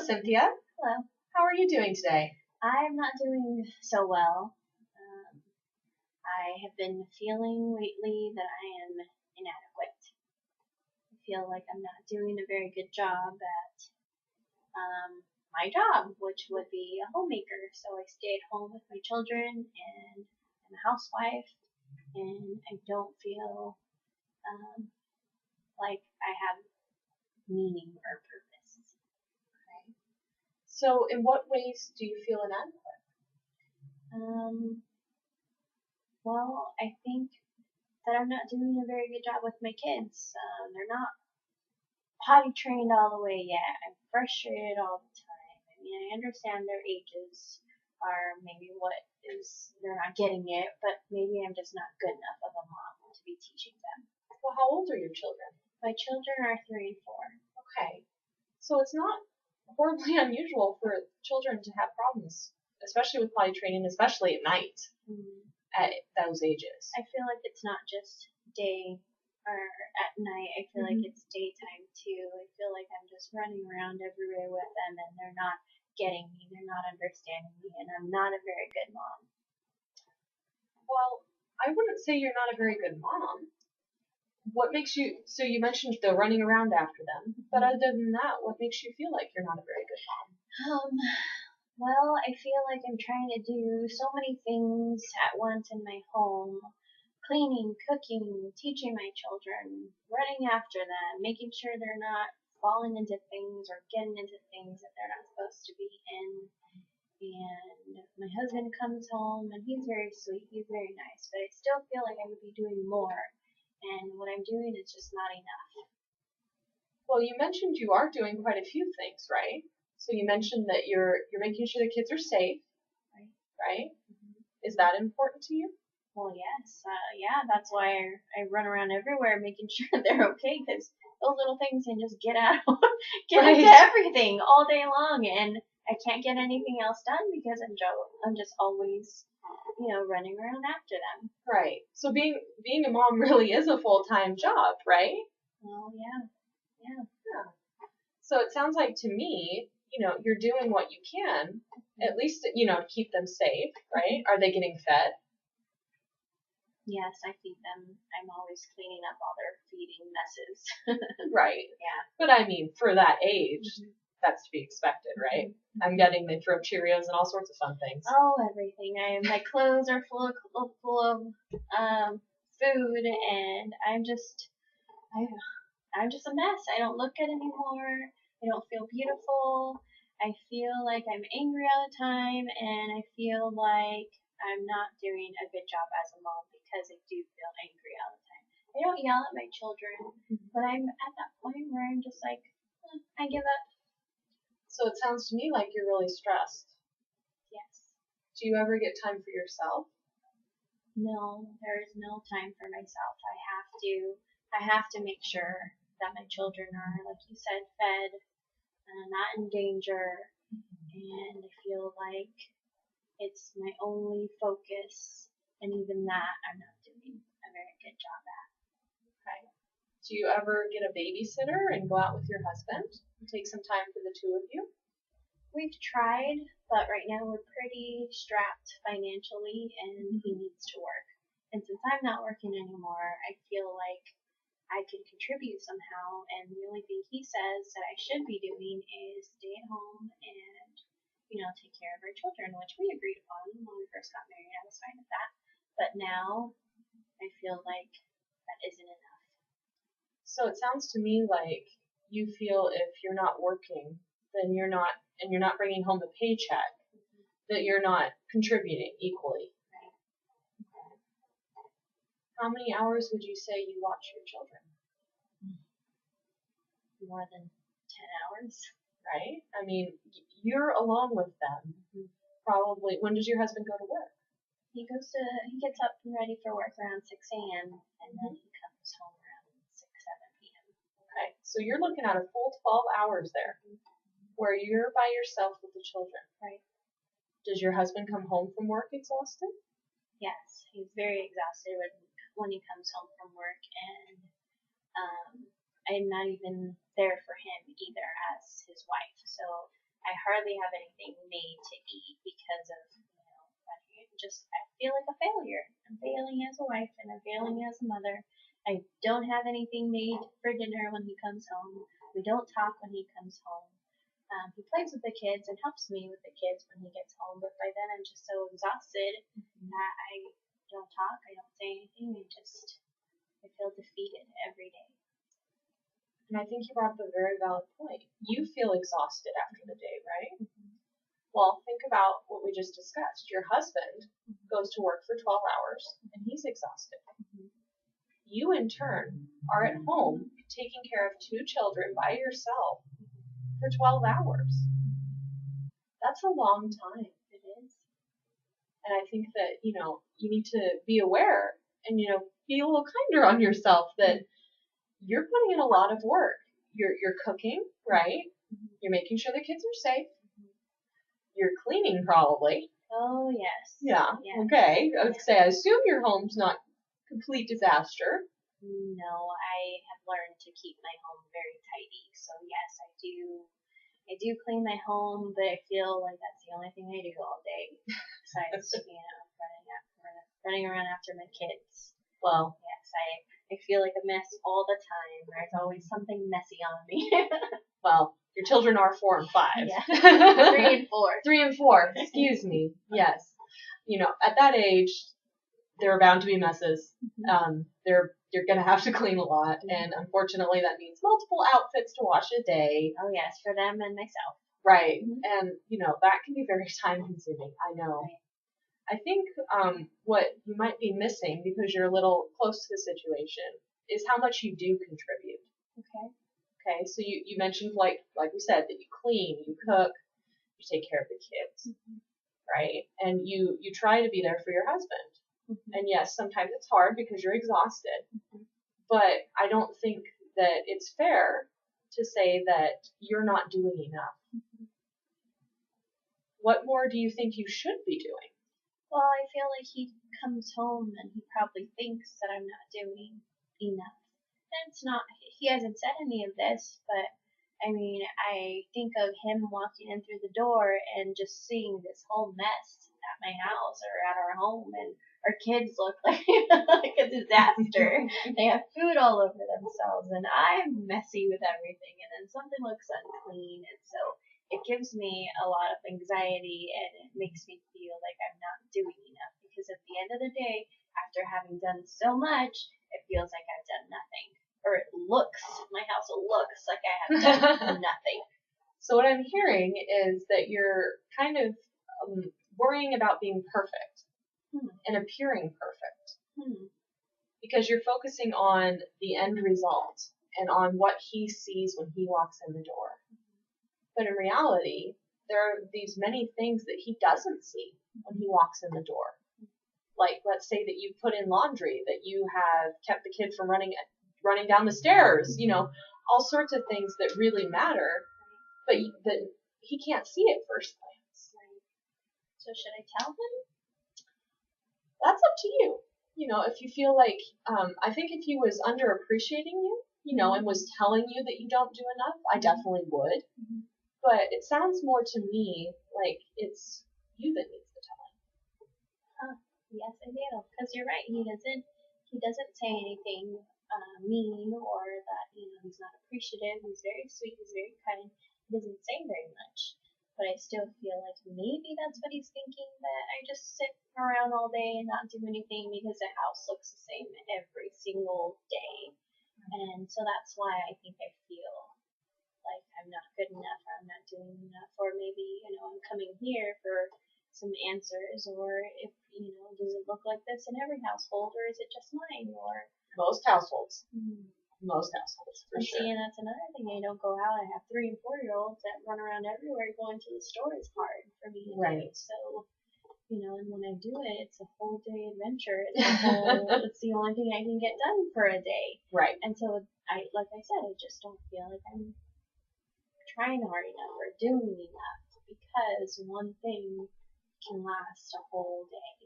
Cynthia. Hello. How are you doing today? I'm not doing so well. I have been feeling lately that I am inadequate. I feel like I'm not doing a very good job at my job, which would be a homemaker. So I stay at home with my children and I'm a housewife, and I don't feel like I have meaning or purpose. So, in what ways do you feel inadequate? Well, I think that I'm not doing a very good job with my kids. They're not potty trained all the way yet. I'm frustrated all the time. I mean, I understand their ages are maybe what is, they're not getting it, but maybe I'm just not good enough of a mom to be teaching them. Well, how old are your children? My children are 3 and 4. Okay. So it's not horribly unusual for children to have problems, especially with potty training, especially at night at those ages. I feel like it's not just day or at night. I feel like it's daytime too. I feel like I'm just running around everywhere with them and they're not getting me, they're not understanding me, and I'm not a very good mom. Well, I wouldn't say you're not a very good mom. What makes you, so you mentioned the running around after them, but other than that, what makes you feel like you're not a very good mom? Well, I feel like I'm trying to do so many things at once in my home. Cleaning, cooking, teaching my children, running after them, making sure they're not falling into things or getting into things that they're not supposed to be in. And my husband comes home and he's very sweet, he's very nice, but I still feel like I would be doing more. And what I'm doing is just not enough. Well, you mentioned you are doing quite a few things, right? So you mentioned that you're making sure the kids are safe, right? Is that important to you? Well, yes, yeah, that's why I run around everywhere making sure they're okay, because those little things can just get into everything all day long, and I can't get anything else done because I'm just always, running around after them. Right. So being a mom really is a full-time job, right? Well, yeah. So it sounds like to me, you're doing what you can, at least, to keep them safe, right? Are they getting fed? Yes, I feed them. I'm always cleaning up all their feeding messes. Right. Yeah. But I mean, for that age, that's to be expected, right? I'm getting they throw Cheerios and all sorts of fun things. Oh, everything. My clothes are full of food, and I'm just a mess. I don't look good anymore. I don't feel beautiful. I feel like I'm angry all the time, and I feel like I'm not doing a good job as a mom because I do feel angry all the time. I don't yell at my children, but I'm at that point where I'm just like, I give up. So it sounds to me like you're really stressed. Yes. Do you ever get time for yourself? No, there is no time for myself. I have to make sure that my children are, like you said, fed, not in danger, and I feel like it's my only focus, and even that I'm not doing a very good job at. Okay. Do you ever get a babysitter and go out with your husband and take some time for the two of you? We've tried, but right now we're pretty strapped financially, and he needs to work. And since I'm not working anymore, I feel like I could contribute somehow, and the only thing he says that I should be doing is stay at home and, take care of our children, which we agreed upon when we first got married. I was fine with that. But now I feel like that isn't enough. So it sounds to me like you feel if you're not working, then you're not bringing home the paycheck, that you're not contributing equally. Right. How many hours would you say you watch your children? More than 10 hours. Right? I mean, you're alone with them. Probably. When does your husband go to work? He gets up and ready for work around 6 a.m. and then he comes home around 6, 7 p.m. Okay, so you're looking at a full 12 hours there, where you're by yourself with the children. Right. Does your husband come home from work exhausted? Yes, he's very exhausted when he comes home from work, and I'm not even there for him either as his wife. So I hardly have anything made to eat because of, I feel like a failure. I'm failing as a wife and I'm failing as a mother. I don't have anything made for dinner when he comes home. We don't talk when he comes home. He plays with the kids and helps me with the kids when he gets home, but by then I'm just so exhausted that I don't talk, I don't say anything, I feel defeated every day. And I think you brought up a very valid point. You feel exhausted after the day, right? Well, think about what we just discussed. Your husband goes to work for 12 hours and he's exhausted. You, in turn, are at home taking care of 2 children by yourself for 12 hours. That's a long time. It is. And I think that, you need to be aware and, be a little kinder on yourself that you're putting in a lot of work. You're cooking, right? You're making sure the kids are safe. You're cleaning, probably. Oh, yes. Yeah. Yes. Okay. I would say, I assume your home's not complete disaster. No, I have learned to keep my home very tidy. So yes, I do clean my home, but I feel like that's the only thing I do all day. Besides, running around after my kids. Well, yes, I feel like a mess all the time. There's always something messy on me. Well, your children are 4 and 5. Yeah. 3 and 4. 3 and 4. Excuse me. Yes. At that age, there are bound to be messes. You're going to have to clean a lot, and unfortunately, that means multiple outfits to wash a day. Oh yes, for them and myself. Right, and that can be very time consuming. I know. Right. I think what you might be missing because you're a little close to the situation is how much you do contribute. Okay. Okay, so you mentioned like we said that you clean, you cook, you take care of the kids, right? And you try to be there for your husband. And yes, sometimes it's hard because you're exhausted, but I don't think that it's fair to say that you're not doing enough. What more do you think you should be doing? Well, I feel like he comes home and he probably thinks that I'm not doing enough. And it's not, he hasn't said any of this, but I mean, I think of him walking in through the door and just seeing this whole mess at my house or at our home, and our kids look like, like a disaster. They have food all over themselves, and I'm messy with everything, and then something looks unclean, and so it gives me a lot of anxiety, and it makes me feel like I'm not doing enough, because at the end of the day, after having done so much, it feels like I've done nothing. Or my house looks like I have done nothing. So what I'm hearing is that you're kind of worrying about being perfect and appearing perfect. Because you're focusing on the end result and on what he sees when he walks in the door. But in reality, there are these many things that he doesn't see when he walks in the door. Like, let's say that you put in laundry, that you have kept the kid from running down the stairs, all sorts of things that really matter, but that he can't see at first glance. So should I tell him? That's up to you. If you feel like, I think if he was underappreciating you, and was telling you that you don't do enough, I definitely would. But it sounds more to me like it's you that needs to tell him. Yes, I do. Because you're right. He doesn't say anything mean or that he's not appreciative. He's very sweet. He's very kind. He doesn't say very much. But I still feel like maybe that's what he's thinking, that I just sit around all day and not do anything because the house looks the same every single day. And so that's why I think I feel like I'm not good enough, or I'm not doing enough, or maybe, I'm coming here for some answers, or if, does it look like this in every household, or is it just mine, or... Most households. Most households, for sure. See, and that's another thing. I don't go out. I have 3 and 4-year-olds that run around everywhere. Going to the store is hard for me to do. So, and when I do it, it's a whole day adventure. It's the only thing I can get done for a day. Right. And so, like I said, I just don't feel like I'm trying hard enough or doing enough, because one thing can last a whole day.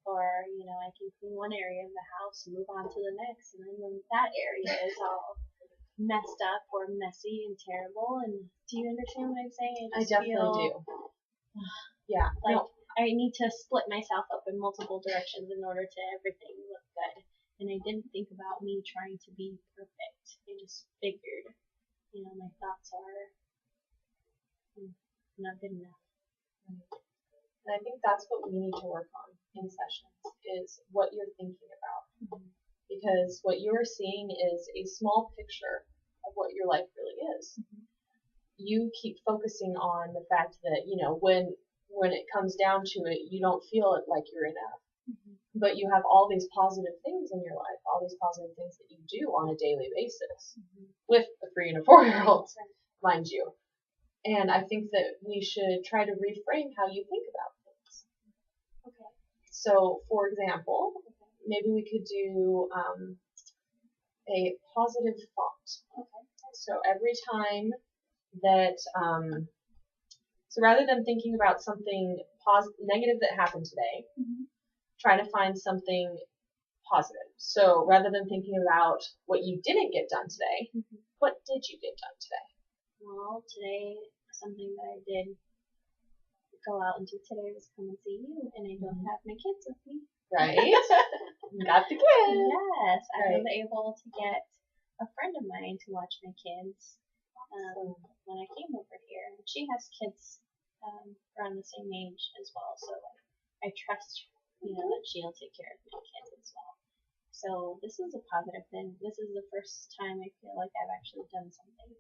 Or, I can clean one area of the house and move on to the next, and then when that area is all messed up or messy and terrible. And do you understand what I'm saying? I definitely do. Yeah. Like, No. I need to split myself up in multiple directions in order to everything look good. And I didn't think about me trying to be perfect. I just figured, my thoughts are not good enough. And I think that's what we need to work on in sessions is what you're thinking about. Mm-hmm. Because what you're seeing is a small picture of what your life really is. Mm-hmm. You keep focusing on the fact that, when it comes down to it, you don't feel it like you're enough. Mm-hmm. But you have all these positive things in your life, all these positive things that you do on a daily basis with a 3 and a 4-year-old, mind you. And I think that we should try to reframe how you think about things. Okay. So, for example, maybe we could do a positive thought. Okay. So every time that, so rather than thinking about something negative that happened today, try to find something positive. So rather than thinking about what you didn't get done today, what did you get done today? Well, today, something that I did go out and do today was come and see you, and I don't have my kids with me. Right? You got the kids. Yes, I Right. was able to get a friend of mine to watch my kids when I came over here. And she has kids around the same age as well, so I trust, that she'll take care of my kids as well. So this is a positive thing. This is the first time I feel like I've actually done something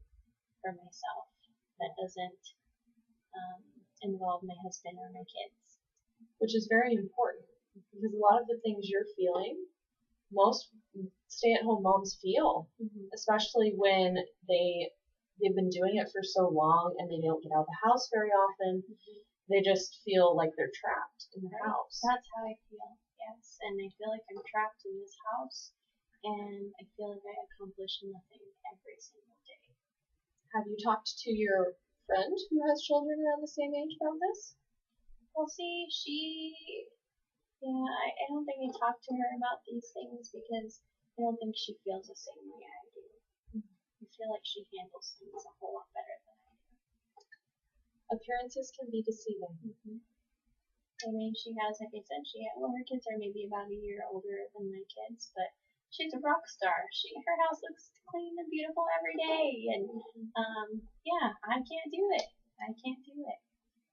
for myself that doesn't involve my husband or my kids. Which is very important because a lot of the things you're feeling, most stay-at-home moms feel, especially when they've been doing it for so long and they don't get out of the house very often. They just feel like they're trapped in the house. That's how I feel, yes. And I feel like I'm trapped in this house, and I feel like I accomplish nothing every single day. Have you talked to your friend who has children around the same age about this? Well, see, I don't think I talked to her about these things because I don't think she feels the same way I do. I feel like she handles things a whole lot better than I do. Appearances can be deceiving. I mean, she has, like I said, her kids are maybe about a year older than my kids, but she's a rock star. Her house looks clean and beautiful every day, and I can't do it. I can't do it.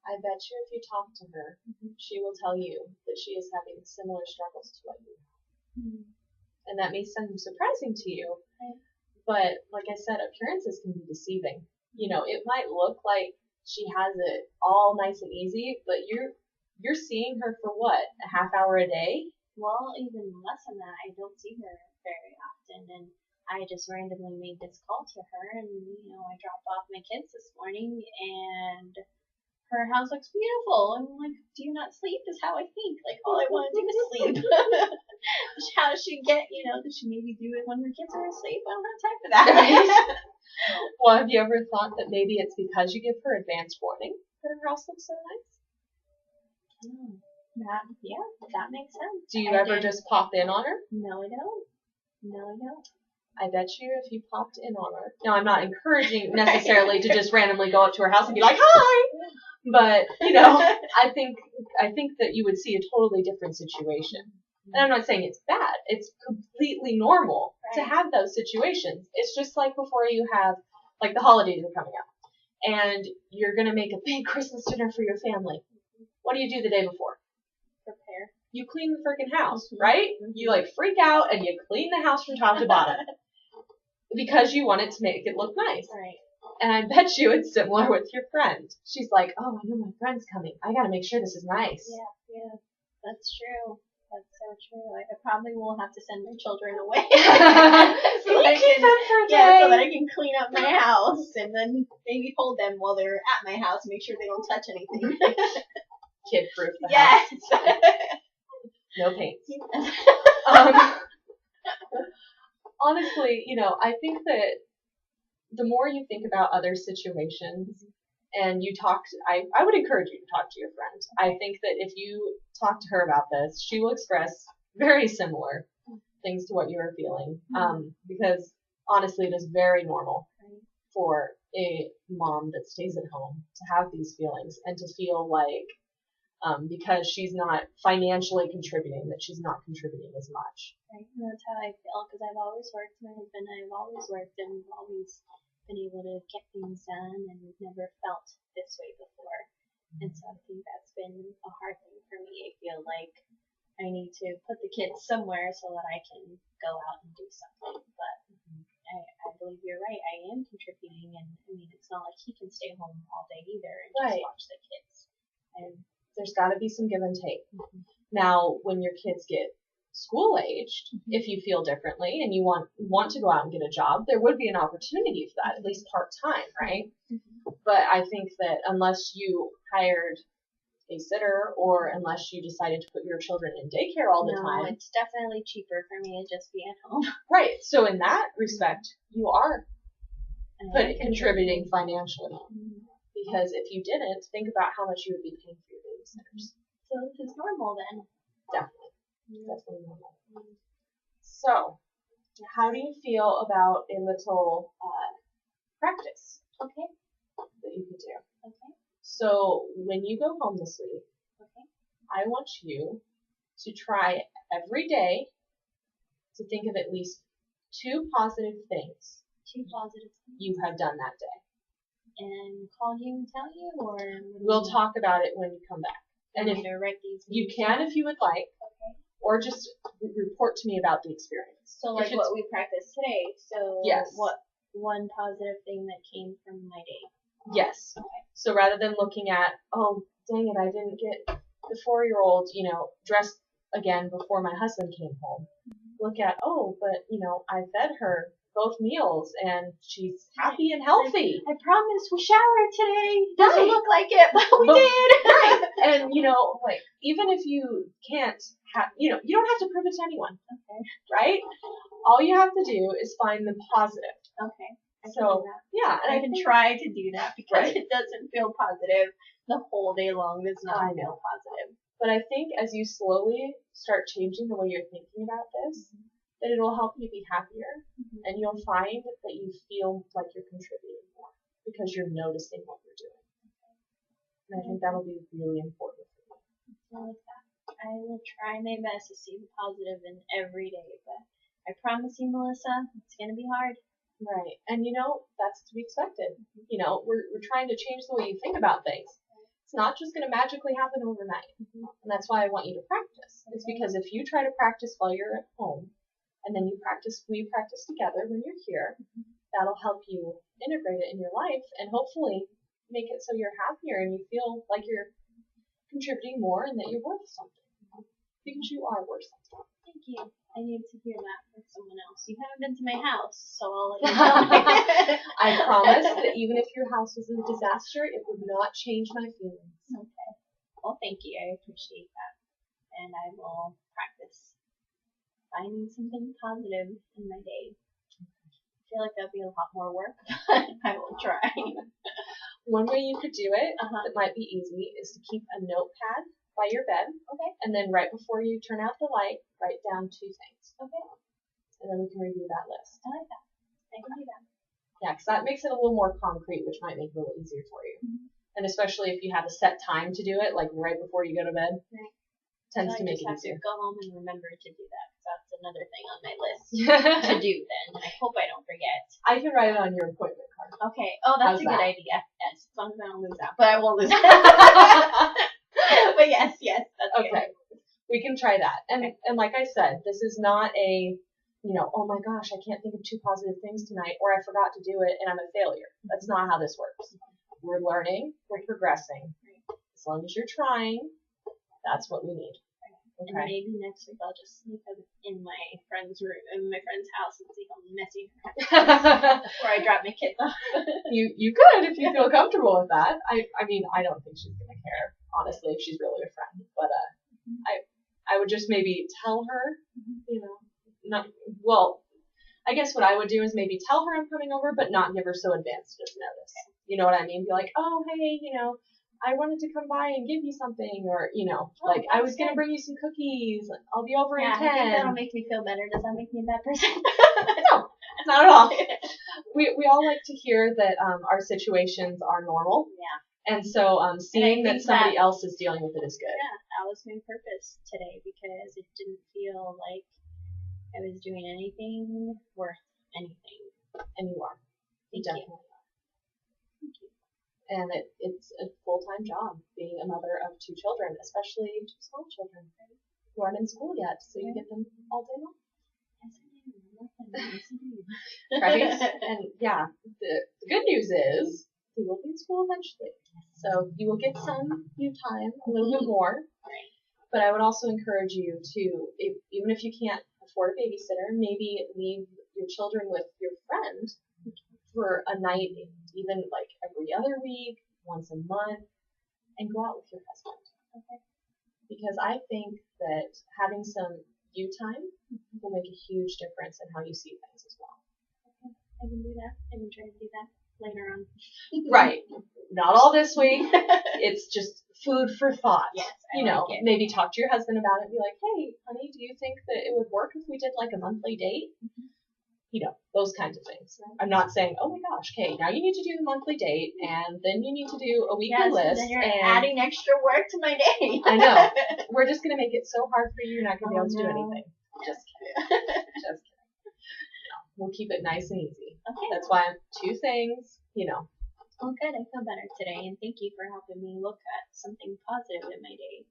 I bet you if you talk to her, she will tell you that she is having similar struggles to what you have. And that may sound surprising to you, but like I said, appearances can be deceiving. It might look like she has it all nice and easy, but you're seeing her for what, a half hour a day? Well, even less than that. I don't see her very often, and I just randomly made this call to her, and I dropped off my kids this morning, and her house looks beautiful. And I'm like, do you not sleep? Is how I think. Like, all I want to do is sleep. How does she get, does she maybe do it when her kids are asleep? I don't have time for that. Right? Well, have you ever thought that maybe it's because you give her advance warning that her house looks so nice? That makes sense. Do you ever just pop in on her? No, I don't. I bet you if you popped in on her. Now, I'm not encouraging necessarily to just randomly go up to her house and be like, hi! But, I think that you would see a totally different situation. And I'm not saying it's bad. It's completely normal to have those situations. It's just like before you have, like the holidays are coming up, and you're going to make a big Christmas dinner for your family. What do you do the day before? Prepare. You clean the freaking house, right? You freak out and you clean the house from top to bottom because you want it to make it look nice. Right. And I bet you it's similar with your friend. She's like, oh, I know my friend's coming. I got to make sure this is nice. Yeah, that's true. That's so true. I probably will have to send my children away so that I can clean up my house and then maybe hold them while they're at my house, make sure they don't touch anything. Kid-proof the house. No paints. Honestly, I think that the more you think about other situations and you talk, I would encourage you to talk to your friend. I think that if you talk to her about this, she will express very similar things to what you are feeling. Because honestly, it is very normal for a mom that stays at home to have these feelings and to feel like because she's not financially contributing, that she's not contributing as much. Right, and that's how I feel because I've always worked. My husband and I have always worked and we've always been able to get things done, and we've never felt this way before. And so I think that's been a hard thing for me. I feel like I need to put the kids somewhere so that I can go out and do something. But I believe you're right. I am contributing, and I mean, it's not like he can stay home all day either and just watch the kids. And there's got to be some give and take. Now, when your kids get school aged, if you feel differently and you want to go out and get a job, there would be an opportunity for that, at least part time, right? But I think that unless you hired a sitter or unless you decided to put your children in daycare all the time, it's definitely cheaper for me to just be at home. Right. So in that respect, you are contributing financially. Because if you didn't, think about how much you would be paying for your babysitters. So this is normal then. Definitely normal. So, how do you feel about a little practice that you could do? So, when you go home this week, I want you to try every day to think of at least 2 positive things you have done that day. And call you and tell you, or we'll talk about it when you come back. And if write these, you can, if you would like, or just report to me about the experience. So like what we practiced today. So yes. What one positive thing that came from my day? Yes. So rather than looking at, oh, dang it, I didn't get the 4-year-old, dressed again before my husband came home. Look at, oh, but I fed her both meals and she's happy and healthy. I promise we showered today. Doesn't look like it, but we did. Right. And like even if you can't you don't have to prove it to anyone. Right? All you have to do is find the positive. So yeah, and I can try to do that because it doesn't feel positive the whole day long. Does not feel positive. But I think as you slowly start changing the way you're thinking about this, that it'll help you be happier, and you'll find that you feel like you're contributing more because you're noticing what you're doing. And I think that'll be really important for you. I like that. I will try my best to see the positive in every day, but I promise you, Melissa, it's going to be hard. Right. And that's to be expected. We're trying to change the way you think about things. It's not just going to magically happen overnight. And that's why I want you to practice. It's because if you try to practice while you're at home, and then we practice together when you're here, that'll help you integrate it in your life and hopefully make it so you're happier and you feel like you're contributing more and that you're worth something. Because you are worth something. Thank you. I need to hear that from someone else. You haven't been to my house, so I'll let you know. I promise that even if your house was a disaster, it would not change my feelings. Okay. Well, thank you. I appreciate that. And I will practice finding something positive in my day. I feel like that'll be a lot more work, but I will try. One way you could do it that might be easy is to keep a notepad by your bed. And then right before you turn out the light, write down 2 things. And then we can review that list. I like that. I can do that. Yeah, because that makes it a little more concrete, which might make it a little easier for you. And especially if you have a set time to do it, like right before you go to bed. Tends to make it easier. I go home and remember to do that. That's another thing on my list to do then. I hope I don't forget. I can write it on your appointment card. Okay. Oh, that's a good idea. Yes. As long as I don't lose that. But I won't lose that. But yes, that's okay. Good. We can try that. And like I said, this is not a, oh my gosh, I can't think of 2 positive things tonight, or I forgot to do it and I'm a failure. That's not how this works. We're learning. We're progressing. As long as you're trying, that's what we need. And maybe next week I'll just sneak up in my friend's room, in my friend's house, and see how messy before I drop my kids off. You could if you feel comfortable with that. I mean, I don't think she's gonna care, honestly, if she's really a friend. But I would just maybe tell her, I guess what I would do is maybe tell her I'm coming over, but not give her so advanced of notice. You know what I mean? Be like, oh hey, I wanted to come by and give you something, or, I was going to bring you some cookies. I'll be over in 10. I think that'll make me feel better. Does that make me a bad person? No, not at all. We all like to hear that our situations are normal. Yeah. And so seeing that somebody else is dealing with it is good. Yeah, that was my purpose today because it didn't feel like I was doing anything worth anything. And you are. Thank Definitely. you. Thank you. And it's a full-time job being a mother of two children, especially two small children who aren't in school yet, so you get them all day long. Yes, I do. Right? And yeah, the good news is he will be in school eventually. So you will get some new time, a little bit more. Right. But I would also encourage you to, even if you can't afford a babysitter, maybe leave your children with your friend for a night, even like every other week, once a month, and go out with your husband. Okay. Because I think that having some you time will make a huge difference in how you see things as well. Okay. I can do that. I can try to do that later on. Right. Not all this week. It's just food for thought. Yes. Maybe talk to your husband about it and be like, hey, honey, do you think that it would work if we did like a monthly date? Those kinds of things. I'm not saying, oh my gosh, okay, now you need to do the monthly date, and then you need to do a weekly list. Then you're adding extra work to my day. I know. We're just going to make it so hard for you, you're not going to be able to do anything. Just kidding. Just kidding. No, we'll keep it nice and easy. Okay. That's why I'm two things, Well, good. I feel better today, and thank you for helping me look at something positive in my day.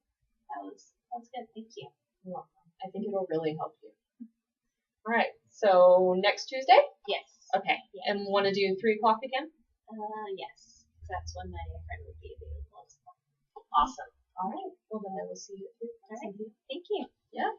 That was good. Thank you. You're welcome. I think it'll really help you. All right. So next Tuesday? Yes. Okay. Yes. And want to do 3 o'clock again? Yes. That's when my friend would be available as well. Awesome. All right. Well, then I will see you at 3. All right. Thank you. Yeah.